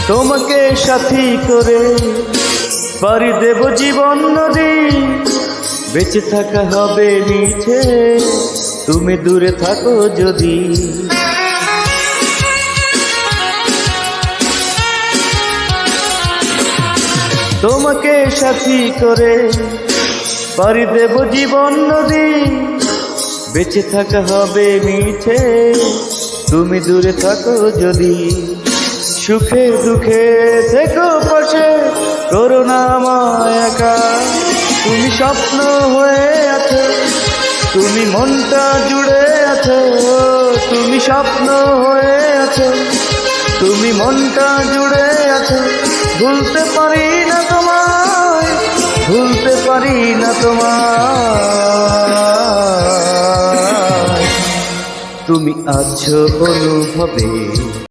তোমাকে সাথী করে পাড়ি দেব জীবন নদী, বেঁচে থাকা হবে মিছে তুমি দূরে থাকো যদি। তোমাকে সাথী করে পাড়ি দেব জীবন নদী, বেঁচে থাকা হবে মিছে তুমি দূরে থাকো যদি। সুখে দুঃখে থেকো পাশে, করো না আমায় একা। তুমি স্বপ্ন হয়ে আছো, তুমি মনটা জুড়ে আছো। তুমি স্বপ্ন হয়ে আছো, তুমি মনটা জুড়ে আছো। ভুলতে পারি না তোমায়, ভুলতে পারি না তোমায়। তুমি আছো অনুভবে